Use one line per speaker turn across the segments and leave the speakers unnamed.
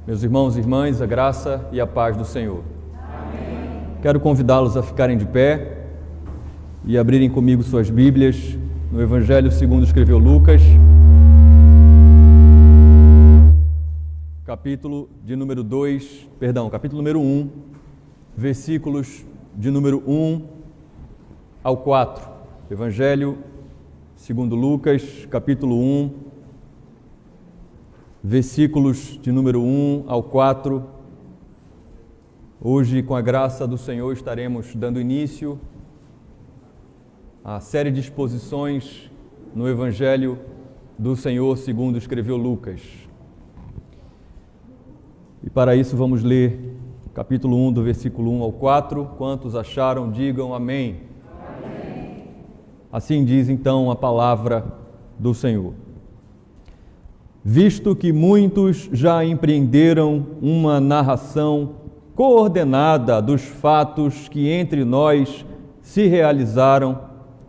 Meus irmãos e irmãs, a graça e a paz do Senhor.
Amém.
Quero convidá-los a ficarem de pé e abrirem comigo suas Bíblias no Evangelho segundo escreveu Lucas, capítulo número 1, versículos de número 1 ao 4. Evangelho segundo Lucas, capítulo 1, versículos de número 1 ao 4. Hoje, com a graça do Senhor, estaremos dando início à série de exposições no Evangelho do Senhor segundo escreveu Lucas. E para isso vamos ler o capítulo 1, do versículo 1 ao 4. Quantos acharam, digam amém.
Amém.
Assim diz então a palavra do Senhor. Visto que muitos já empreenderam uma narração coordenada dos fatos que entre nós se realizaram,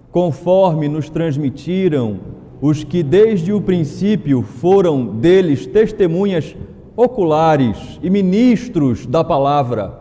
conforme nos transmitiram os que desde o princípio foram deles testemunhas oculares e ministros da palavra,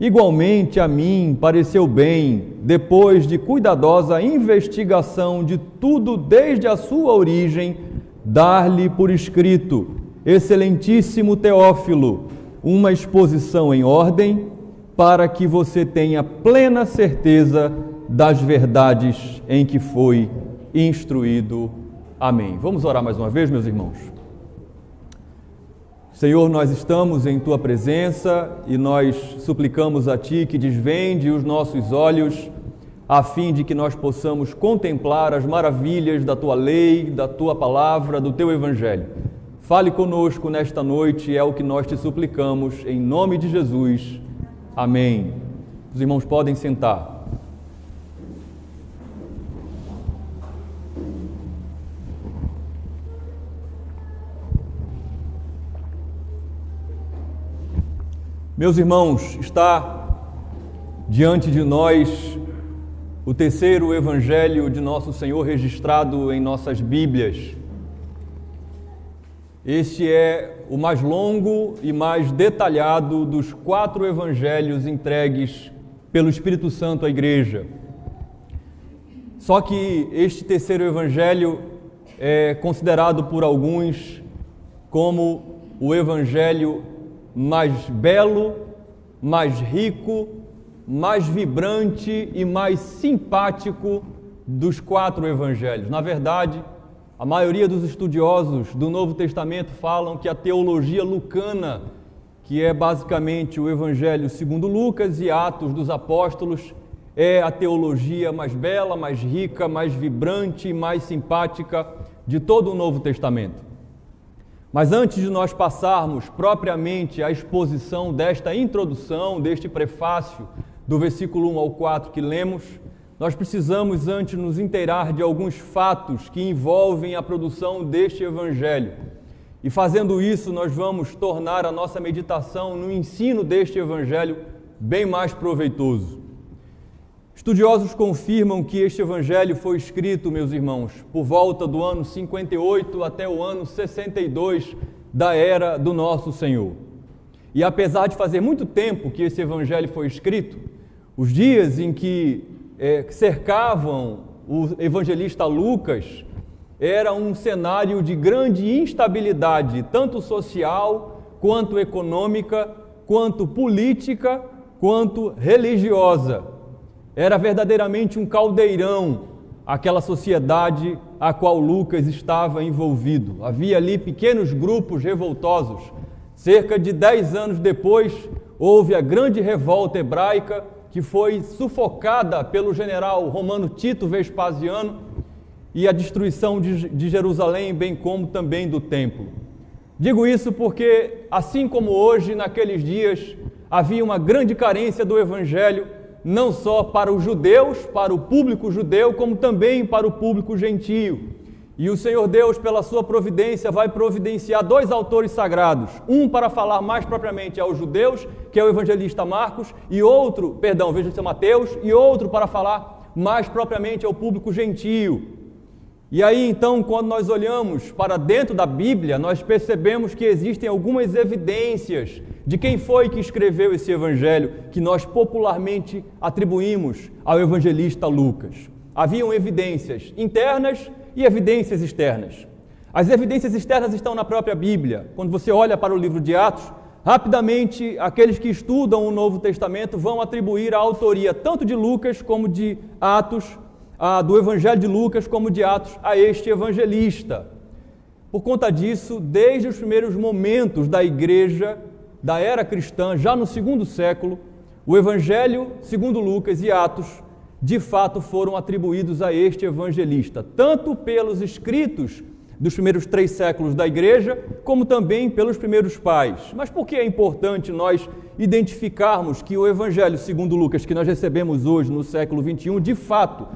igualmente a mim pareceu bem, depois de cuidadosa investigação de tudo desde a sua origem, dar-lhe por escrito, excelentíssimo Teófilo, uma exposição em ordem, para que você tenha plena certeza das verdades em que foi instruído. Amém. Vamos orar mais uma vez, meus irmãos. Senhor, nós estamos em Tua presença e nós suplicamos a Ti que desvende os nossos olhos, a fim de que nós possamos contemplar as maravilhas da Tua lei, da Tua palavra, do Teu Evangelho. Fale conosco nesta noite, é o que nós Te suplicamos, em nome de Jesus. Amém. Os irmãos podem sentar. Meus irmãos, está diante de nós o terceiro Evangelho de Nosso Senhor registrado em nossas Bíblias. Este é o mais longo e mais detalhado dos 4 Evangelhos entregues pelo Espírito Santo à Igreja. Só que este terceiro Evangelho é considerado por alguns como o Evangelho mais belo, mais rico, mais vibrante e mais simpático dos 4 evangelhos. Na verdade, a maioria dos estudiosos do Novo Testamento falam que a teologia lucana, que é basicamente o Evangelho segundo Lucas e Atos dos Apóstolos, é a teologia mais bela, mais rica, mais vibrante e mais simpática de todo o Novo Testamento. Mas antes de nós passarmos propriamente à exposição desta introdução, deste prefácio, do versículo 1 ao 4 que lemos, nós precisamos antes nos inteirar de alguns fatos que envolvem a produção deste Evangelho. E fazendo isso, nós vamos tornar a nossa meditação no ensino deste Evangelho bem mais proveitoso. Estudiosos confirmam que este Evangelho foi escrito, meus irmãos, por volta do ano 58 até o ano 62 da era do nosso Senhor. E apesar de fazer muito tempo que esse Evangelho foi escrito, os dias em que cercavam o evangelista Lucas era um cenário de grande instabilidade, tanto social, quanto econômica, quanto política, quanto religiosa. Era verdadeiramente um caldeirão aquela sociedade a qual Lucas estava envolvido. Havia ali pequenos grupos revoltosos. Cerca de 10 anos depois, houve a grande revolta hebraica, que foi sufocada pelo general romano Tito Vespasiano, e a destruição de Jerusalém, bem como também do templo. Digo isso porque, assim como hoje, naqueles dias, havia uma grande carência do Evangelho, não só para os judeus, para o público judeu, como também para o público gentio. E o Senhor Deus, pela sua providência, vai providenciar 2 autores sagrados, um para falar mais propriamente aos judeus, que é o evangelista Mateus, e outro para falar mais propriamente ao público gentio. E aí, então, quando nós olhamos para dentro da Bíblia, nós percebemos que existem algumas evidências de quem foi que escreveu esse evangelho, que nós popularmente atribuímos ao evangelista Lucas. Haviam evidências internas e evidências externas. As evidências externas estão na própria Bíblia. Quando você olha para o livro de Atos, rapidamente aqueles que estudam o Novo Testamento vão atribuir a autoria tanto de Lucas como de Atos, do Evangelho de Lucas como de Atos, a este evangelista. Por conta disso, desde os primeiros momentos da igreja, da era cristã, já no segundo século, o Evangelho segundo Lucas e Atos, de fato, foram atribuídos a este evangelista, tanto pelos escritos dos primeiros 3 séculos da igreja, como também pelos primeiros pais. Mas por que é importante nós identificarmos que o Evangelho segundo Lucas, que nós recebemos hoje no século XXI, de fato,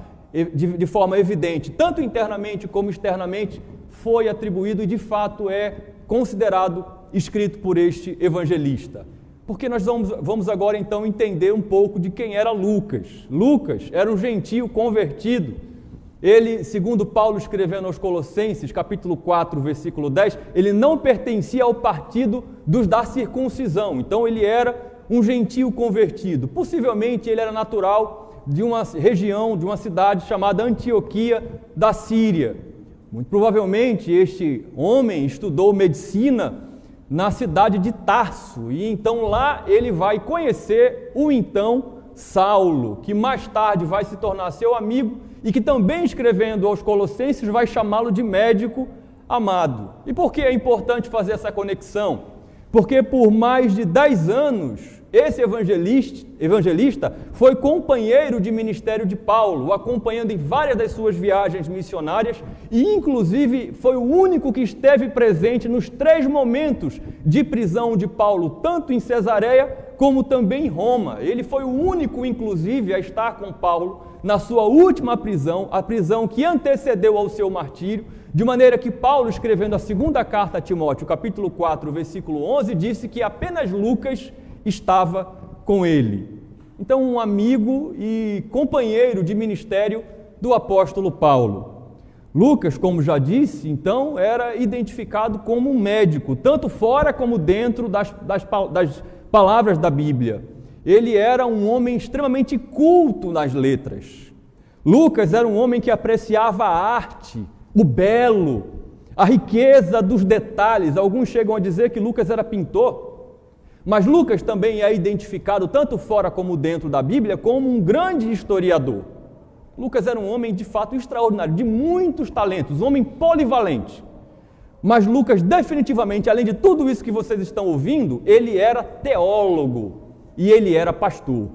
de forma evidente, tanto internamente como externamente, foi atribuído e de fato é considerado escrito por este evangelista? Porque nós vamos agora então entender um pouco de quem era Lucas. Lucas era um gentio convertido. Ele, segundo Paulo escrevendo aos Colossenses, capítulo 4, versículo 10, ele não pertencia ao partido dos da circuncisão. Então ele era um gentio convertido. Possivelmente ele era natural de uma região, de uma cidade chamada Antioquia da Síria. Muito provavelmente este homem estudou medicina na cidade de Tarso, e então lá ele vai conhecer o então Saulo, que mais tarde vai se tornar seu amigo e que também, escrevendo aos Colossenses, vai chamá-lo de médico amado. E por que é importante fazer essa conexão? Porque por mais de 10 anos, esse evangelista foi companheiro de ministério de Paulo, o acompanhando em várias das suas viagens missionárias e, inclusive, foi o único que esteve presente nos 3 momentos de prisão de Paulo, tanto em Cesareia como também em Roma. Ele foi o único, inclusive, a estar com Paulo na sua última prisão, a prisão que antecedeu ao seu martírio, de maneira que Paulo, escrevendo a segunda carta a Timóteo, capítulo 4, versículo 11, disse que apenas Lucas estava com ele. Então, um amigo e companheiro de ministério do apóstolo Paulo. Lucas, como já disse, então, era identificado como um médico, tanto fora como dentro das palavras da Bíblia. Ele era um homem extremamente culto nas letras. Lucas era um homem que apreciava a arte, o belo, a riqueza dos detalhes. Alguns chegam a dizer que Lucas era pintor. Mas Lucas também é identificado, tanto fora como dentro da Bíblia, como um grande historiador. Lucas era um homem, de fato, extraordinário, de muitos talentos, um homem polivalente. Mas Lucas, definitivamente, além de tudo isso que vocês estão ouvindo, ele era teólogo e ele era pastor.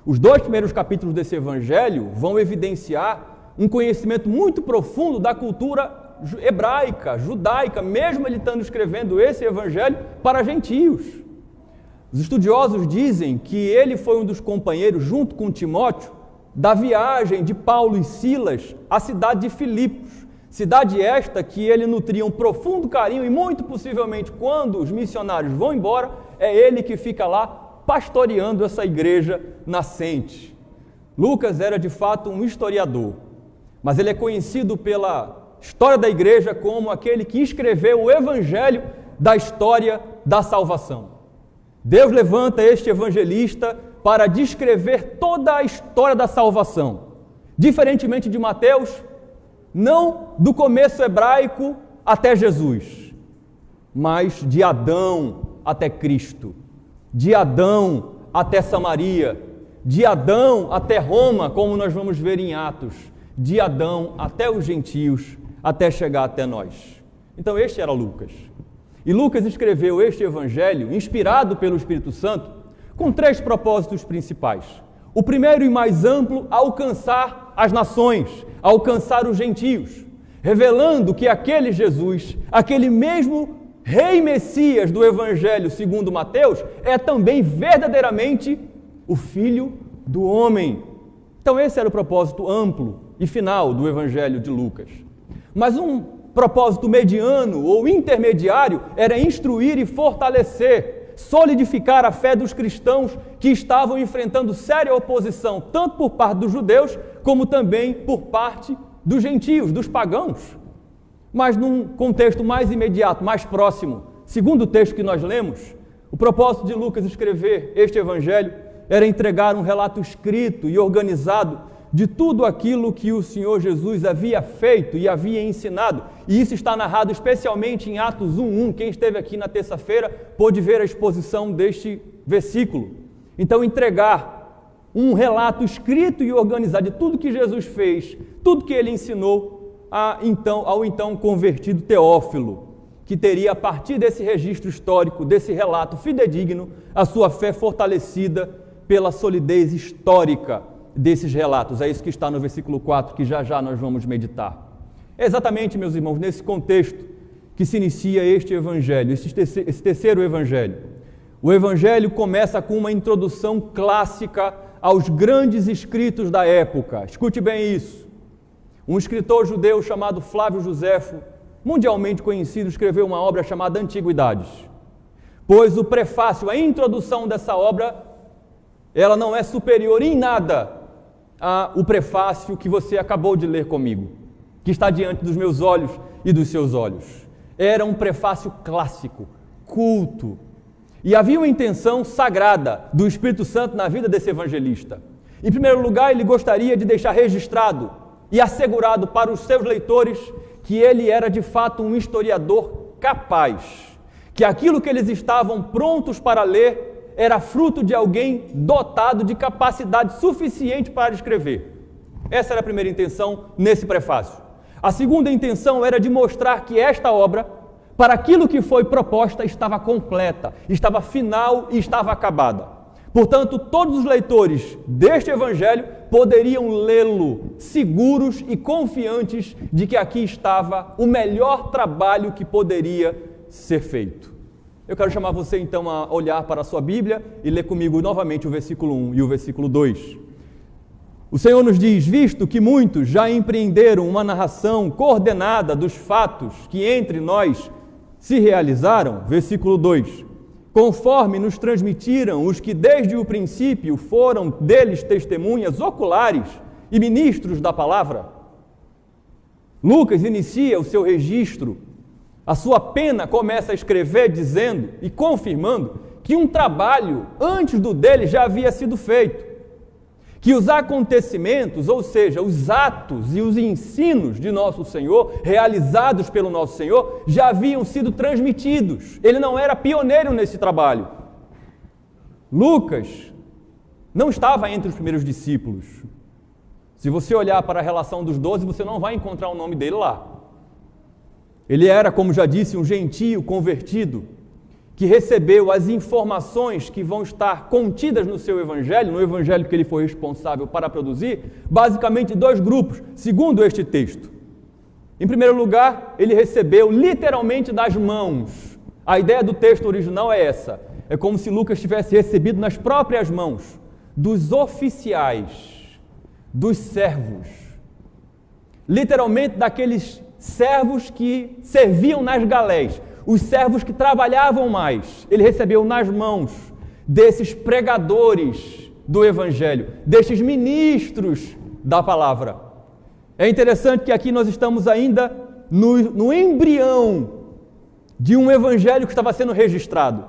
Os 2 primeiros capítulos desse evangelho vão evidenciar um conhecimento muito profundo da cultura hebraica, judaica, mesmo ele estando escrevendo esse evangelho para gentios. Os estudiosos dizem que ele foi um dos companheiros, junto com Timóteo, da viagem de Paulo e Silas à cidade de Filipos, cidade esta que ele nutria um profundo carinho e muito possivelmente quando os missionários vão embora, é ele que fica lá pastoreando essa igreja nascente. Lucas era de fato um historiador, mas ele é conhecido pela história da igreja como aquele que escreveu o evangelho da história da salvação. Deus levanta este evangelista para descrever toda a história da salvação. Diferentemente de Mateus, não do começo hebraico até Jesus, mas de Adão até Cristo, de Adão até Samaria, de Adão até Roma, como nós vamos ver em Atos, de Adão até os gentios, até chegar até nós. Então este era Lucas. E Lucas escreveu este evangelho, inspirado pelo Espírito Santo, com 3 propósitos principais. O primeiro e mais amplo, alcançar as nações, alcançar os gentios, revelando que aquele Jesus, aquele mesmo Rei Messias do Evangelho segundo Mateus, é também verdadeiramente o Filho do Homem. Então esse era o propósito amplo e final do Evangelho de Lucas. Mas um propósito mediano ou intermediário era instruir e fortalecer, solidificar a fé dos cristãos que estavam enfrentando séria oposição, tanto por parte dos judeus, como também por parte dos gentios, dos pagãos. Mas num contexto mais imediato, mais próximo, segundo o texto que nós lemos, o propósito de Lucas escrever este evangelho era entregar um relato escrito e organizado de tudo aquilo que o Senhor Jesus havia feito e havia ensinado. E isso está narrado especialmente em Atos 1:1. Quem esteve aqui na terça-feira pôde ver a exposição deste versículo. Então, entregar um relato escrito e organizado de tudo que Jesus fez, tudo que ele ensinou ao então convertido Teófilo, que teria, a partir desse registro histórico, desse relato fidedigno, a sua fé fortalecida pela solidez histórica desses relatos. É isso que está no versículo 4, que já já nós vamos meditar. É exatamente, meus irmãos, nesse contexto que se inicia este evangelho, esse terceiro evangelho. O evangelho começa com uma introdução clássica aos grandes escritos da época. Escute bem isso. Um escritor judeu chamado Flávio Joséfo, mundialmente conhecido, escreveu uma obra chamada Antiguidades. Pois o prefácio, a introdução dessa obra, ela não é superior em nada ao prefácio que você acabou de ler comigo, que está diante dos meus olhos e dos seus olhos. Era um prefácio clássico, culto, e havia uma intenção sagrada do Espírito Santo na vida desse evangelista. Em primeiro lugar, ele gostaria de deixar registrado e assegurado para os seus leitores que ele era de fato um historiador capaz, que aquilo que eles estavam prontos para ler era fruto de alguém dotado de capacidade suficiente para escrever. Essa era a primeira intenção nesse prefácio. A segunda intenção era de mostrar que esta obra, para aquilo que foi proposta, estava completa, estava final e estava acabada. Portanto, todos os leitores deste evangelho poderiam lê-lo seguros e confiantes de que aqui estava o melhor trabalho que poderia ser feito. Eu quero chamar você então a olhar para a sua Bíblia e ler comigo novamente o versículo 1 e o versículo 2. O Senhor nos diz: visto que muitos já empreenderam uma narração coordenada dos fatos que entre nós se realizaram, versículo 2, conforme nos transmitiram os que desde o princípio foram deles testemunhas oculares e ministros da palavra. Lucas inicia o seu registro, a sua pena começa a escrever dizendo e confirmando que um trabalho antes do dele já havia sido feito, que os acontecimentos, ou seja, os atos e os ensinos de nosso Senhor, realizados pelo nosso Senhor, já haviam sido transmitidos. Ele não era pioneiro nesse trabalho. Lucas não estava entre os primeiros discípulos. Se você olhar para a relação dos 12, você não vai encontrar o nome dele lá. Ele era, como já disse, um gentio convertido, que recebeu as informações que vão estar contidas no seu evangelho, no evangelho que ele foi responsável para produzir, basicamente dois grupos, segundo este texto. Em primeiro lugar, ele recebeu literalmente das mãos. A ideia do texto original é essa. É como se Lucas tivesse recebido nas próprias mãos dos oficiais, dos servos. Literalmente daqueles servos que serviam nas galés, os servos que trabalhavam mais. Ele recebeu nas mãos desses pregadores do Evangelho, destes ministros da palavra. É interessante que aqui nós estamos ainda no embrião de um Evangelho que estava sendo registrado.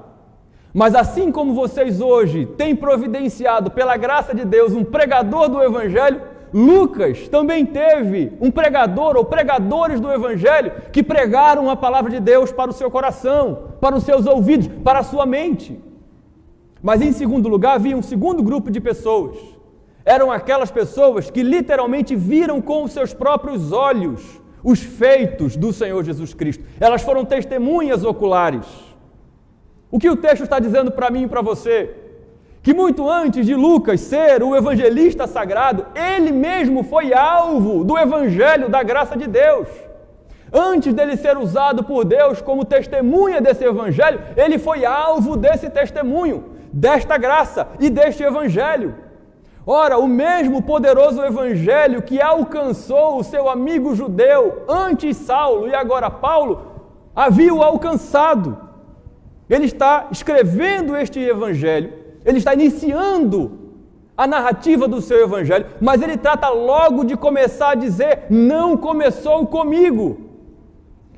Mas assim como vocês hoje têm providenciado, pela graça de Deus, um pregador do Evangelho, Lucas também teve um pregador ou pregadores do Evangelho que pregaram a palavra de Deus para o seu coração, para os seus ouvidos, para a sua mente. Mas em segundo lugar, havia um segundo grupo de pessoas. Eram aquelas pessoas que literalmente viram com os seus próprios olhos os feitos do Senhor Jesus Cristo. Elas foram testemunhas oculares. O que o texto está dizendo para mim e para você? Que muito antes de Lucas ser o evangelista sagrado, ele mesmo foi alvo do evangelho da graça de Deus. Antes dele ser usado por Deus como testemunha desse evangelho, ele foi alvo desse testemunho, desta graça e deste evangelho. Ora, o mesmo poderoso evangelho que alcançou o seu amigo judeu, antes Saulo e agora Paulo, havia-o alcançado. Ele está escrevendo este evangelho, ele está iniciando a narrativa do seu evangelho, mas ele trata logo de começar a dizer: não começou comigo.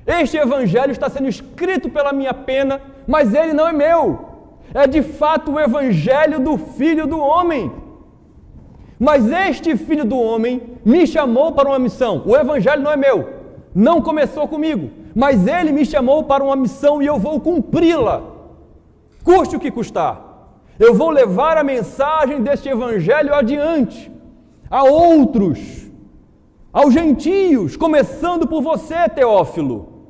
Este evangelho está sendo escrito pela minha pena, mas ele não é meu. É de fato o evangelho do Filho do Homem. Mas este Filho do Homem me chamou para uma missão. O evangelho não é meu, não começou comigo, mas ele me chamou para uma missão e eu vou cumpri-la, custe o que custar. Eu vou levar a mensagem deste evangelho adiante, a outros, aos gentios, começando por você, Teófilo.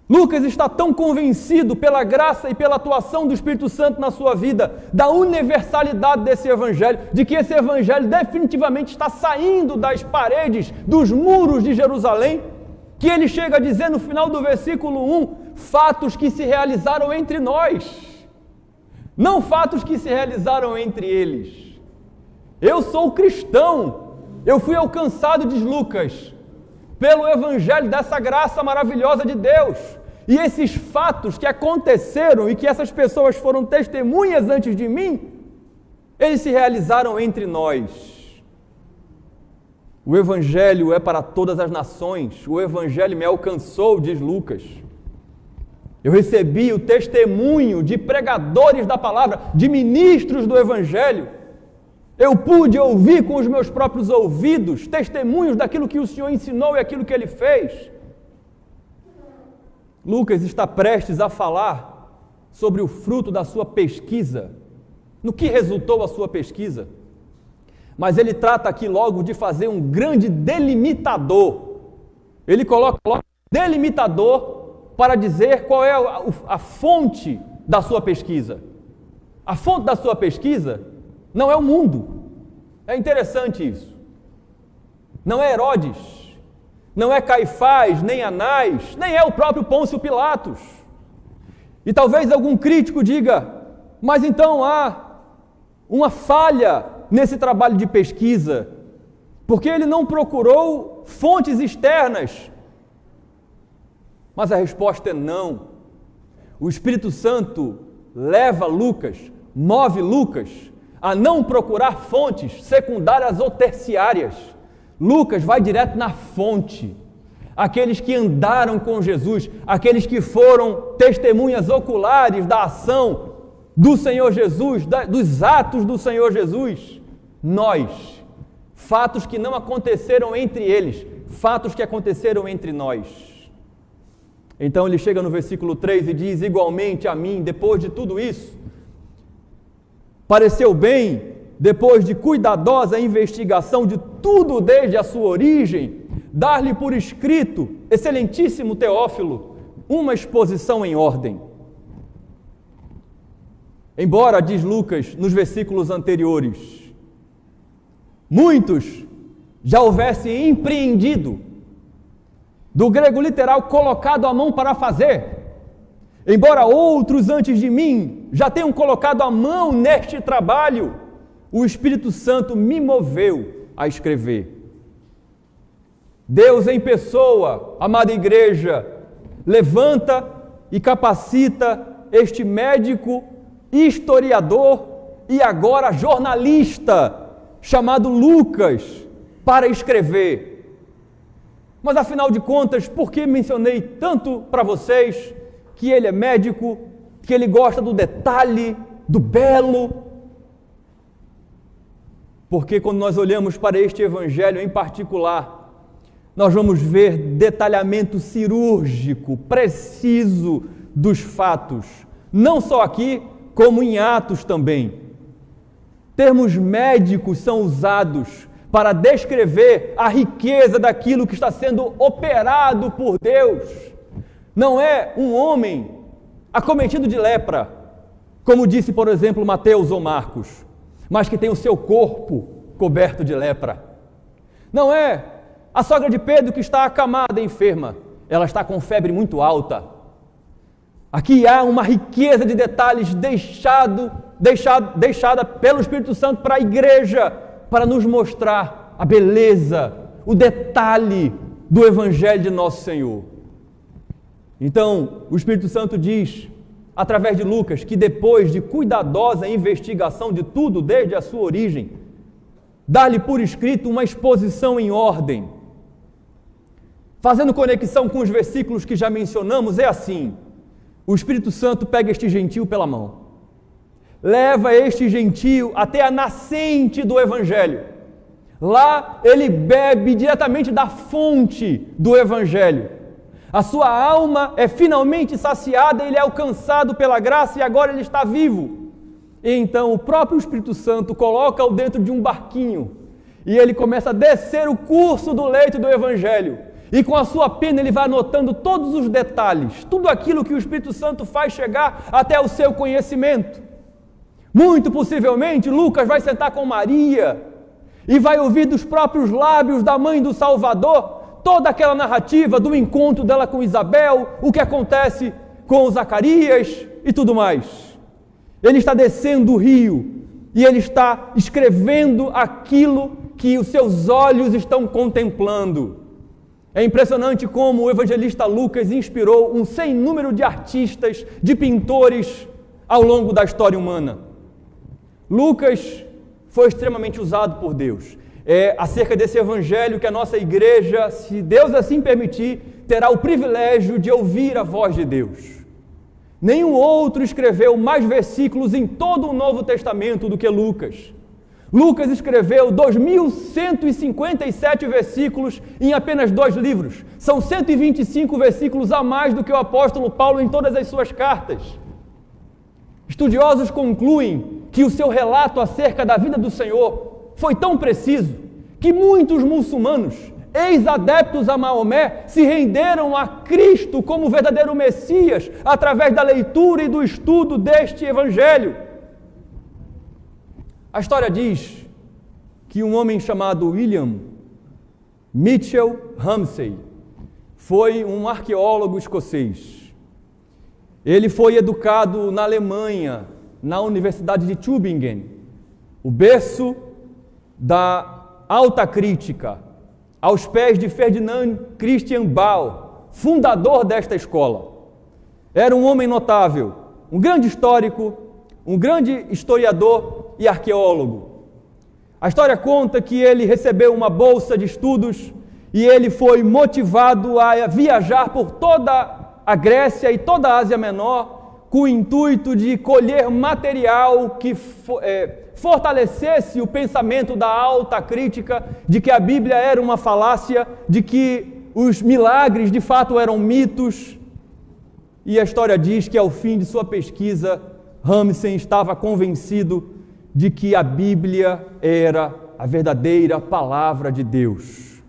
Lucas está tão convencido pela graça e pela atuação do Espírito Santo na sua vida, da universalidade desse evangelho, de que esse evangelho definitivamente está saindo das paredes, dos muros de Jerusalém, que ele chega a dizer no final do versículo 1, fatos que se realizaram entre nós. Não fatos que se realizaram entre eles. Eu sou cristão, eu fui alcançado, diz Lucas, pelo evangelho dessa graça maravilhosa de Deus. E esses fatos que aconteceram e que essas pessoas foram testemunhas antes de mim, eles se realizaram entre nós. O evangelho é para todas as nações, o evangelho me alcançou, diz Lucas. Eu recebi o testemunho de pregadores da palavra, de ministros do evangelho. Eu pude ouvir com os meus próprios ouvidos testemunhos daquilo que o Senhor ensinou e aquilo que Ele fez. Lucas está prestes a falar sobre o fruto da sua pesquisa, no que resultou a sua pesquisa. Mas ele trata aqui logo de fazer um grande delimitador. Ele coloca logo delimitador para dizer qual é a fonte da sua pesquisa. A fonte da sua pesquisa não é o mundo. É interessante isso. Não é Herodes, não é Caifás, nem Anás, nem é o próprio Pôncio Pilatos. E talvez algum crítico diga, mas então há uma falha nesse trabalho de pesquisa, porque ele não procurou fontes externas. Mas a resposta é não. O Espírito Santo leva Lucas, move Lucas a não procurar fontes secundárias ou terciárias. Lucas vai direto na fonte. Aqueles que andaram com Jesus, aqueles que foram testemunhas oculares da ação do Senhor Jesus, dos atos do Senhor Jesus. Nós, fatos que não aconteceram entre eles, fatos que aconteceram entre nós. Então ele chega no versículo 3 e diz, igualmente a mim, depois de tudo isso, pareceu bem, depois de cuidadosa investigação de tudo desde a sua origem, dar-lhe por escrito, excelentíssimo Teófilo, uma exposição em ordem. Embora, diz Lucas nos versículos anteriores, muitos já houvessem empreendido, do grego literal, colocado a mão para fazer. Embora outros antes de mim já tenham colocado a mão neste trabalho, o Espírito Santo me moveu a escrever. Deus em pessoa, amada igreja, levanta e capacita este médico, historiador e agora jornalista, chamado Lucas, para escrever. Mas afinal de contas, por que mencionei tanto para vocês que ele é médico, que ele gosta do detalhe, do belo? Porque quando nós olhamos para este evangelho em particular, nós vamos ver detalhamento cirúrgico, preciso dos fatos, não só aqui, como em Atos também. Termos médicos são usados para descrever a riqueza daquilo que está sendo operado por Deus. Não é um homem acometido de lepra, como disse, por exemplo, Mateus ou Marcos, mas que tem o seu corpo coberto de lepra. Não é a sogra de Pedro que está acamada e enferma, ela está com febre muito alta. Aqui há uma riqueza de detalhes deixada pelo Espírito Santo para a igreja, para nos mostrar a beleza, o detalhe do Evangelho de nosso Senhor. Então, o Espírito Santo diz, através de Lucas, que depois de cuidadosa investigação de tudo desde a sua origem, dá-lhe por escrito uma exposição em ordem. Fazendo conexão com os versículos que já mencionamos, é assim: o Espírito Santo pega este gentio pela mão, leva este gentio até a nascente do Evangelho. Lá ele bebe diretamente da fonte do Evangelho. A sua alma é finalmente saciada, ele é alcançado pela graça e agora ele está vivo. E então o próprio Espírito Santo coloca-o dentro de um barquinho e ele começa a descer o curso do leito do Evangelho. E com a sua pena ele vai anotando todos os detalhes, tudo aquilo que o Espírito Santo faz chegar até o seu conhecimento. Muito possivelmente Lucas vai sentar com Maria e vai ouvir dos próprios lábios da mãe do Salvador toda aquela narrativa do encontro dela com Isabel, o que acontece com Zacarias e tudo mais. Ele está descendo o rio e ele está escrevendo aquilo que os seus olhos estão contemplando. É impressionante como o evangelista Lucas inspirou um sem número de artistas, de pintores ao longo da história humana. Lucas foi extremamente usado por Deus. É acerca desse evangelho que a nossa igreja, se Deus assim permitir, terá o privilégio de ouvir a voz de Deus. Nenhum outro escreveu mais versículos em todo o Novo Testamento do que Lucas. Lucas escreveu 2.157 versículos em apenas 2 livros. São 125 versículos a mais do que o apóstolo Paulo em todas as suas cartas. Estudiosos concluem que o seu relato acerca da vida do Senhor foi tão preciso que muitos muçulmanos, ex-adeptos a Maomé, se renderam a Cristo como verdadeiro Messias através da leitura e do estudo deste evangelho. A história diz que um homem chamado William Mitchell Ramsay foi um arqueólogo escocês. Ele foi educado na Alemanha, na Universidade de Tübingen, o berço da alta crítica, aos pés de Ferdinand Christian Bauer, fundador desta escola. Era um homem notável, um grande histórico, um grande historiador e arqueólogo. A história conta que ele recebeu uma bolsa de estudos e ele foi motivado a viajar por toda a Grécia e toda a Ásia Menor com o intuito de colher material que fortalecesse o pensamento da alta crítica de que a Bíblia era uma falácia, de que os milagres de fato eram mitos. E a história diz que ao fim de sua pesquisa, Ramsay estava convencido de que a Bíblia era a verdadeira palavra de Deus,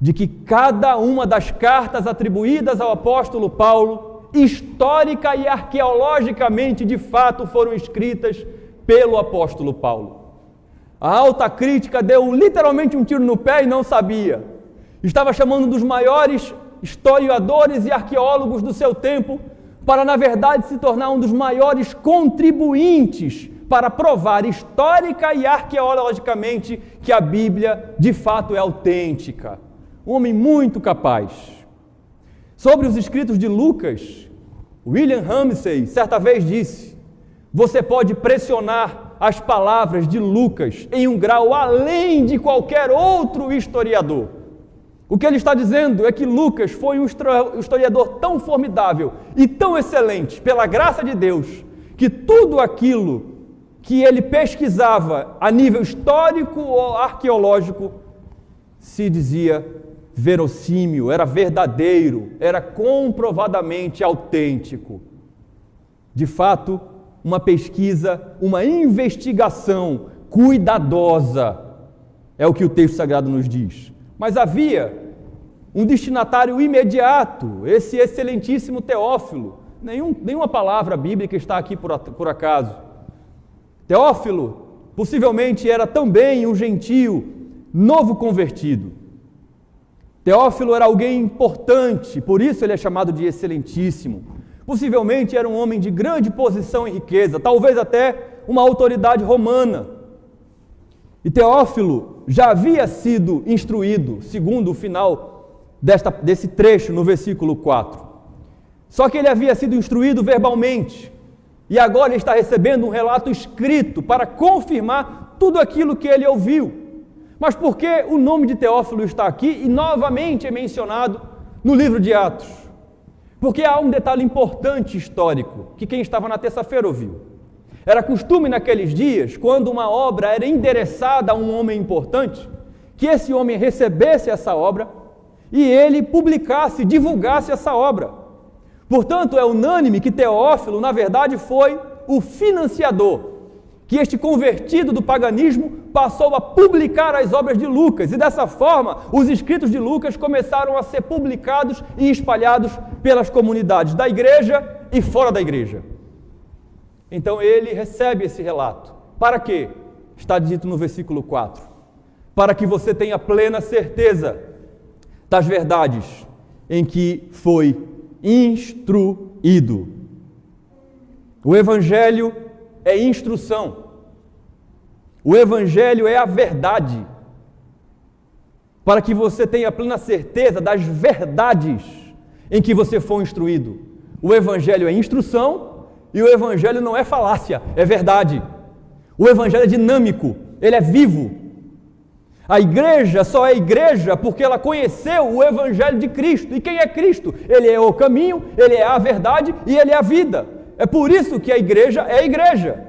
de que cada uma das cartas atribuídas ao apóstolo Paulo, histórica e arqueologicamente, de fato, foram escritas pelo apóstolo Paulo. A alta crítica deu literalmente um tiro no pé e não sabia. Estava chamando um dos maiores historiadores e arqueólogos do seu tempo para, na verdade, se tornar um dos maiores contribuintes para provar histórica e arqueologicamente que a Bíblia, de fato, é autêntica. Um homem muito capaz. Sobre os escritos de Lucas, William Ramsay certa vez disse: você pode pressionar as palavras de Lucas em um grau além de qualquer outro historiador. O que ele está dizendo é que Lucas foi um historiador tão formidável e tão excelente, pela graça de Deus, que tudo aquilo que ele pesquisava a nível histórico ou arqueológico se dizia verossímil, era verdadeiro, era comprovadamente autêntico. De fato, uma pesquisa, uma investigação cuidadosa é o que o texto sagrado nos diz. Mas havia um destinatário imediato, esse excelentíssimo Teófilo. Nenhuma palavra bíblica está aqui por acaso. Teófilo possivelmente era também um gentio novo convertido. Teófilo era alguém importante, por isso ele é chamado de excelentíssimo. Possivelmente era um homem de grande posição e riqueza, talvez até uma autoridade romana. E Teófilo já havia sido instruído, segundo o final desse trecho no versículo 4. Só que ele havia sido instruído verbalmente, E agora ele está recebendo um relato escrito para confirmar tudo aquilo que ele ouviu. Mas por que o nome de Teófilo está aqui e novamente é mencionado no livro de Atos? Porque há um detalhe importante histórico que quem estava na terça-feira ouviu. Era costume naqueles dias, quando uma obra era endereçada a um homem importante, que esse homem recebesse essa obra e ele publicasse, divulgasse essa obra. Portanto, é unânime que Teófilo, na verdade, foi o financiador, que este convertido do paganismo passou a publicar as obras de Lucas, e dessa forma, os escritos de Lucas começaram a ser publicados e espalhados pelas comunidades da igreja e fora da igreja. Então ele recebe esse relato. Para quê? Está dito no versículo 4. Para que você tenha plena certeza das verdades em que foi instruído. O Evangelho é instrução. O Evangelho é a verdade. Para que você tenha plena certeza das verdades em que você foi instruído. O Evangelho é instrução e o Evangelho não é falácia, é verdade. O Evangelho é dinâmico, ele é vivo. A igreja só é igreja porque ela conheceu o Evangelho de Cristo. E quem é Cristo? Ele é o caminho, ele é a verdade e ele é a vida. É por isso que a igreja é a igreja.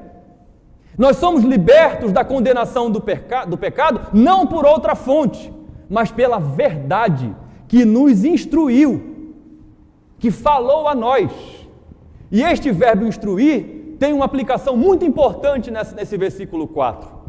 Nós somos libertos da condenação do pecado não por outra fonte, mas pela verdade que nos instruiu, que falou a nós. E este verbo instruir tem uma aplicação muito importante nesse versículo 4.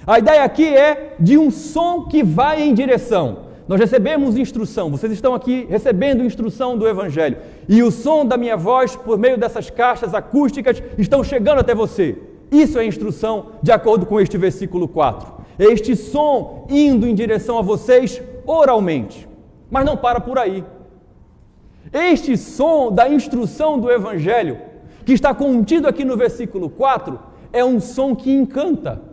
A ideia aqui é de um som que vai em direção. Nós recebemos instrução, vocês estão aqui recebendo instrução do Evangelho. E o som da minha voz, por meio dessas caixas acústicas, estão chegando até você. Isso é instrução de acordo com este versículo 4. É este som indo em direção a vocês oralmente. Mas não para por aí. Este som da instrução do Evangelho, que está contido aqui no versículo 4, é um som que encanta.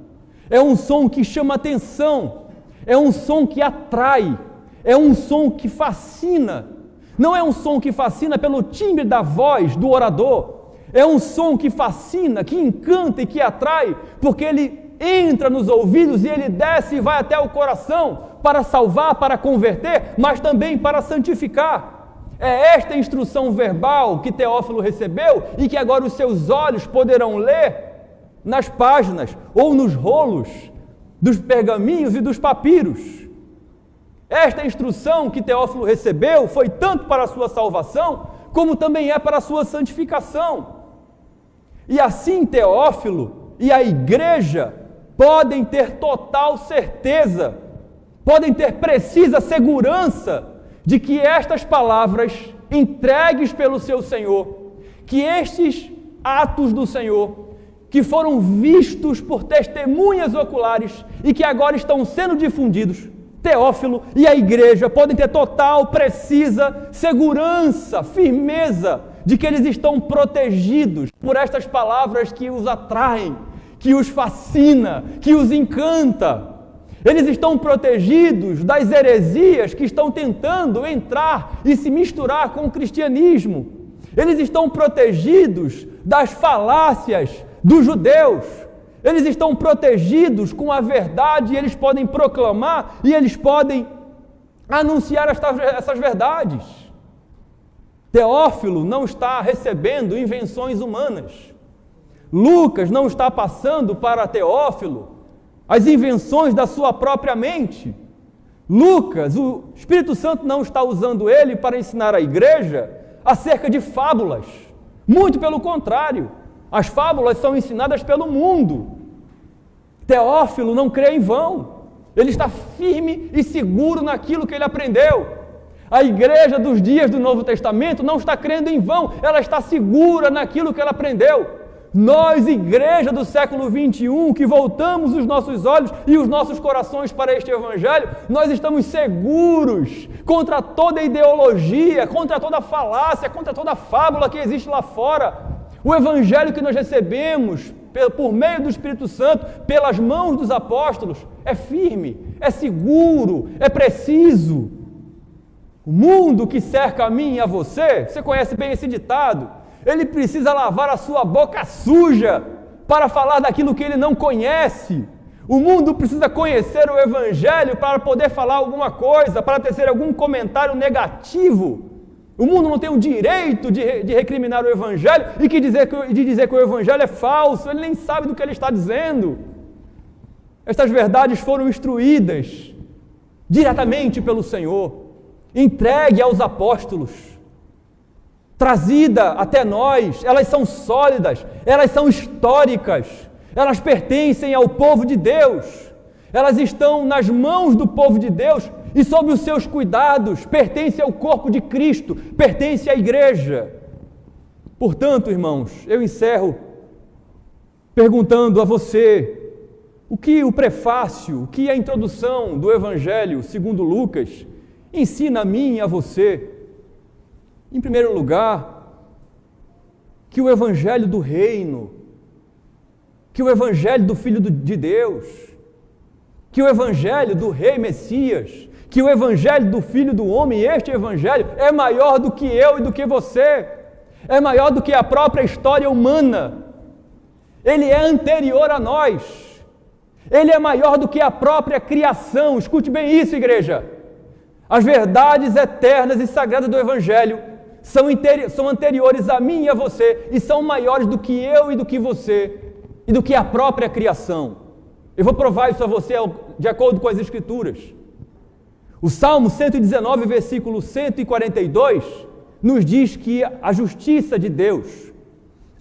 É um som que chama atenção, é um som que atrai, é um som que fascina. Não é um som que fascina pelo timbre da voz do orador, é um som que fascina, que encanta e que atrai, porque ele entra nos ouvidos e ele desce e vai até o coração para salvar, para converter, mas também para santificar. É esta instrução verbal que Teófilo recebeu e que agora os seus olhos poderão ler nas páginas ou nos rolos dos pergaminhos e dos papiros. Esta instrução que Teófilo recebeu foi tanto para a sua salvação, como também é para a sua santificação. E assim Teófilo e a igreja podem ter total certeza, podem ter precisa segurança de que estas palavras entregues pelo seu Senhor, que estes atos do Senhor, que foram vistos por testemunhas oculares e que agora estão sendo difundidos, Teófilo e a igreja podem ter total, precisa segurança, firmeza de que eles estão protegidos por estas palavras que os atraem, que os fascina, que os encanta. Eles estão protegidos das heresias que estão tentando entrar e se misturar com o cristianismo. Eles estão protegidos das falácias dos judeus. Eles estão protegidos com a verdade e eles podem proclamar e eles podem anunciar essas verdades. Teófilo não está recebendo invenções humanas. Lucas não está passando para Teófilo as invenções da sua própria mente. Lucas, o Espírito Santo não está usando ele para ensinar a igreja acerca de fábulas. Muito pelo contrário. As fábulas são ensinadas pelo mundo. Teófilo não crê em vão. Ele está firme e seguro naquilo que ele aprendeu. A igreja dos dias do Novo Testamento não está crendo em vão. Ela está segura naquilo que ela aprendeu. Nós, igreja do século 21, que voltamos os nossos olhos e os nossos corações para este Evangelho, nós estamos seguros contra toda ideologia, contra toda falácia, contra toda fábula que existe lá fora. O Evangelho que nós recebemos por meio do Espírito Santo, pelas mãos dos apóstolos, é firme, é seguro, é preciso. O mundo que cerca a mim e a você, você conhece bem esse ditado, ele precisa lavar a sua boca suja para falar daquilo que ele não conhece. O mundo precisa conhecer o Evangelho para poder falar alguma coisa, para tecer algum comentário negativo. O mundo não tem o direito de recriminar o Evangelho e de dizer que o Evangelho é falso, ele nem sabe do que ele está dizendo. Estas verdades foram instruídas diretamente pelo Senhor, entregue aos apóstolos, trazida até nós. Elas são sólidas, elas são históricas, elas pertencem ao povo de Deus, elas estão nas mãos do povo de Deus e sob os seus cuidados, pertencem ao corpo de Cristo, pertencem à igreja. Portanto, irmãos, eu encerro perguntando a você, o que o prefácio, o que a introdução do Evangelho segundo Lucas ensina a mim e a você? Em primeiro lugar, que o Evangelho do Reino, que o Evangelho do Filho de Deus, que o Evangelho do Rei Messias, que o Evangelho do Filho do Homem, este Evangelho é maior do que eu e do que você, é maior do que a própria história humana, ele é anterior a nós. Ele é maior do que a própria criação. Escute bem isso, igreja. As verdades eternas e sagradas do Evangelho são anteriores a mim e a você e são maiores do que eu e do que você e do que a própria criação. Eu vou provar isso a você de acordo com as Escrituras. O Salmo 119, versículo 142, nos diz que a justiça de Deus,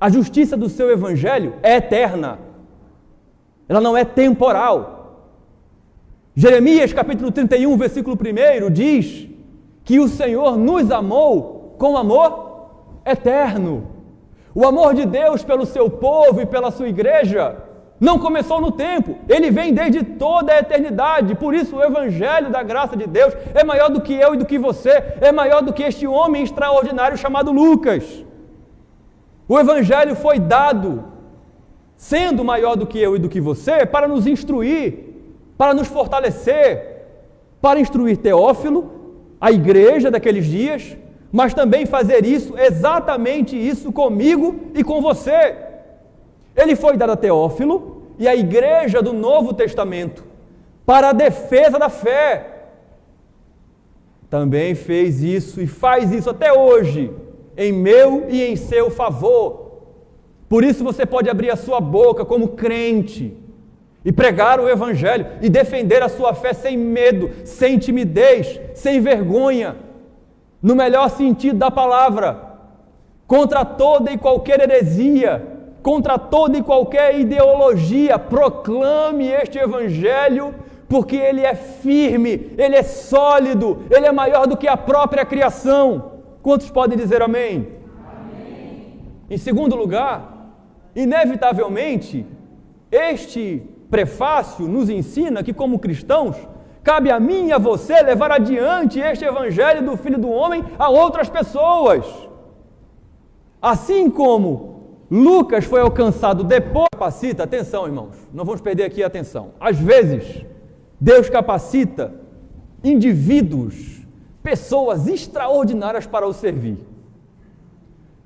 a justiça do seu Evangelho é eterna. Ela não é temporal. Jeremias capítulo 31, versículo 1 diz que o Senhor nos amou com amor eterno. O amor de Deus pelo seu povo e pela sua igreja não começou no tempo, ele vem desde toda a eternidade. Por isso o Evangelho da graça de Deus é maior do que eu e do que você, é maior do que este homem extraordinário chamado Lucas. O Evangelho foi dado sendo maior do que eu e do que você, para nos instruir, para nos fortalecer, para instruir Teófilo, a igreja daqueles dias, mas também fazer isso, exatamente isso comigo e com você. Ele foi dado a Teófilo e a igreja do Novo Testamento, para a defesa da fé. Também fez isso e faz isso até hoje, em meu e em seu favor. Por isso você pode abrir a sua boca como crente e pregar o Evangelho e defender a sua fé sem medo, sem timidez, sem vergonha, no melhor sentido da palavra, contra toda e qualquer heresia, contra toda e qualquer ideologia. Proclame este Evangelho, porque ele é firme, ele é sólido, ele é maior do que a própria criação. Quantos podem dizer amém? Amém. Em segundo lugar, inevitavelmente, este prefácio nos ensina que, como cristãos, cabe a mim e a você levar adiante este Evangelho do Filho do Homem a outras pessoas. Assim como Lucas foi alcançado depois, capacita, atenção irmãos, não vamos perder aqui a atenção. Às vezes, Deus capacita indivíduos, pessoas extraordinárias para o servir.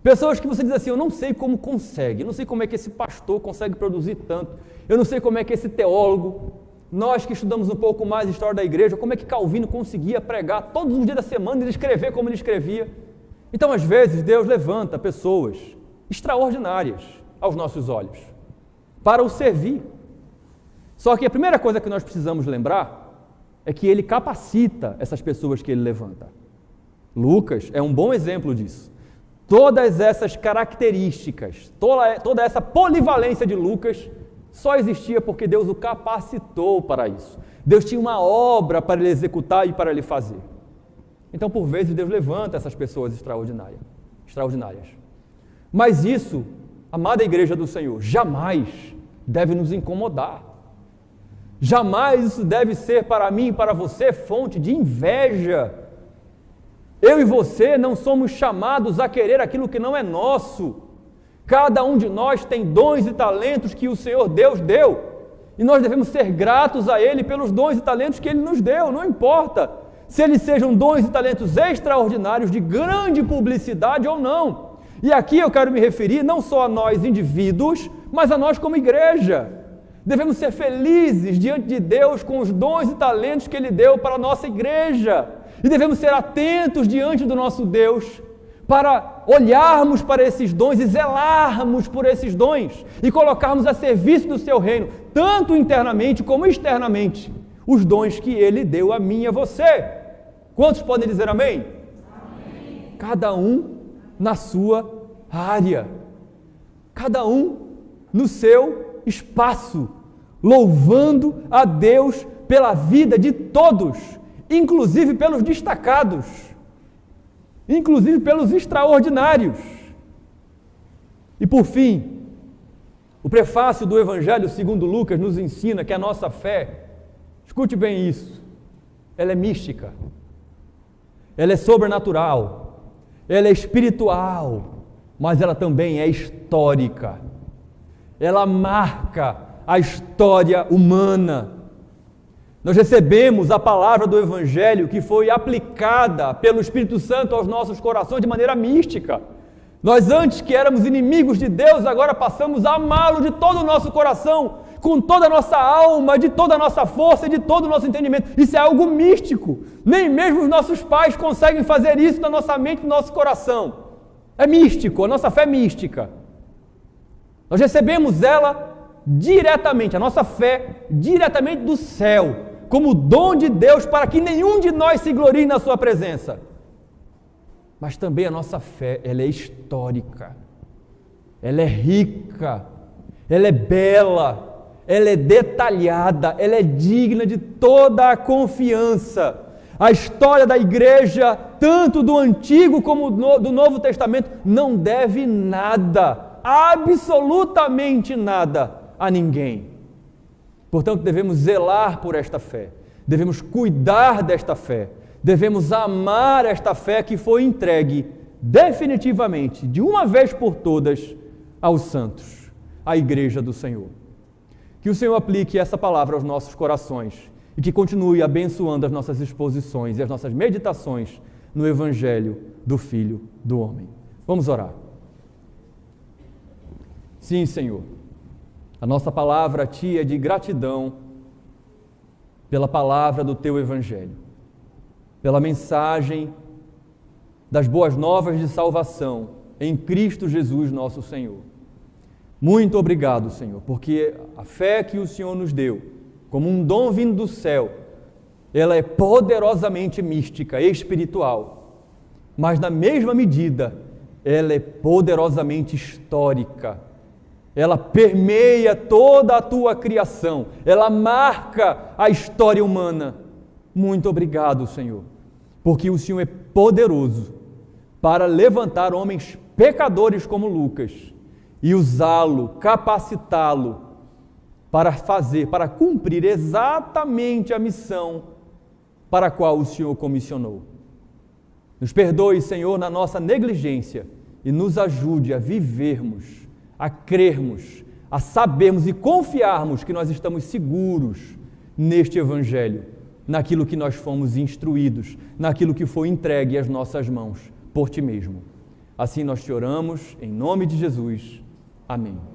Pessoas que você diz assim, eu não sei como consegue, eu não sei como é que esse pastor consegue produzir tanto, eu não sei como é que esse teólogo, nós que estudamos um pouco mais a história da igreja, como é que Calvino conseguia pregar todos os dias da semana e escrever como ele escrevia. Então, às vezes, Deus levanta pessoas extraordinárias aos nossos olhos para o servir. Só que a primeira coisa que nós precisamos lembrar é que Ele capacita essas pessoas que Ele levanta. Lucas é um bom exemplo disso. Todas essas características, toda essa polivalência de Lucas só existia porque Deus o capacitou para isso. Deus tinha uma obra para ele executar e para ele fazer. Então, por vezes, Deus levanta essas pessoas extraordinárias. Mas isso, amada igreja do Senhor, jamais deve nos incomodar. Jamais isso deve ser para mim e para você fonte de inveja. Eu e você não somos chamados a querer aquilo que não é nosso. Cada um de nós tem dons e talentos que o Senhor Deus deu. E nós devemos ser gratos a Ele pelos dons e talentos que Ele nos deu. Não importa se eles sejam dons e talentos extraordinários de grande publicidade ou não. E aqui eu quero me referir não só a nós indivíduos, mas a nós como igreja. Devemos ser felizes diante de Deus com os dons e talentos que Ele deu para a nossa igreja. E devemos ser atentos diante do nosso Deus para olharmos para esses dons e zelarmos por esses dons e colocarmos a serviço do Seu reino, tanto internamente como externamente, os dons que Ele deu a mim e a você. Quantos podem dizer amém? Amém. Cada um na sua área, cada um no seu espaço, louvando a Deus pela vida de todos, inclusive pelos destacados, inclusive pelos extraordinários. E por fim, o prefácio do Evangelho segundo Lucas nos ensina que a nossa fé, escute bem isso, ela é mística, ela é sobrenatural, ela é espiritual, mas ela também é histórica. Ela marca a história humana. Nós recebemos a palavra do Evangelho que foi aplicada pelo Espírito Santo aos nossos corações de maneira mística. Nós antes que éramos inimigos de Deus, agora passamos a amá-lo de todo o nosso coração, com toda a nossa alma, de toda a nossa força e de todo o nosso entendimento. Isso é algo místico. Nem mesmo os nossos pais conseguem fazer isso na nossa mente e no nosso coração. É místico, a nossa fé é mística. Nós recebemos ela diretamente, a nossa fé diretamente do céu, como dom de Deus para que nenhum de nós se glorie na sua presença. Mas também a nossa fé, ela é histórica, ela é rica, ela é bela, ela é detalhada, ela é digna de toda a confiança. A história da igreja, tanto do Antigo como do Novo Testamento, não deve nada, absolutamente nada a ninguém. Portanto, devemos zelar por esta fé, devemos cuidar desta fé, devemos amar esta fé que foi entregue definitivamente, de uma vez por todas, aos santos, à igreja do Senhor. Que o Senhor aplique essa palavra aos nossos corações e que continue abençoando as nossas exposições e as nossas meditações no Evangelho do Filho do Homem. Vamos orar. Sim, Senhor, a nossa palavra a Ti é de gratidão pela palavra do Teu Evangelho, pela mensagem das boas novas de salvação em Cristo Jesus nosso Senhor. Muito obrigado, Senhor, porque a fé que o Senhor nos deu, como um dom vindo do céu, ela é poderosamente mística e espiritual, mas na mesma medida, ela é poderosamente histórica. Ela permeia toda a Tua criação, ela marca a história humana. Muito obrigado, Senhor, porque o Senhor é poderoso para levantar homens pecadores como Lucas e usá-lo, capacitá-lo para cumprir exatamente a missão para a qual o Senhor comissionou. Nos perdoe, Senhor, na nossa negligência e nos ajude a vivermos, a crermos, a sabermos e confiarmos que nós estamos seguros neste Evangelho, naquilo que nós fomos instruídos, naquilo que foi entregue às nossas mãos por Ti mesmo. Assim nós te oramos, em nome de Jesus. Amém.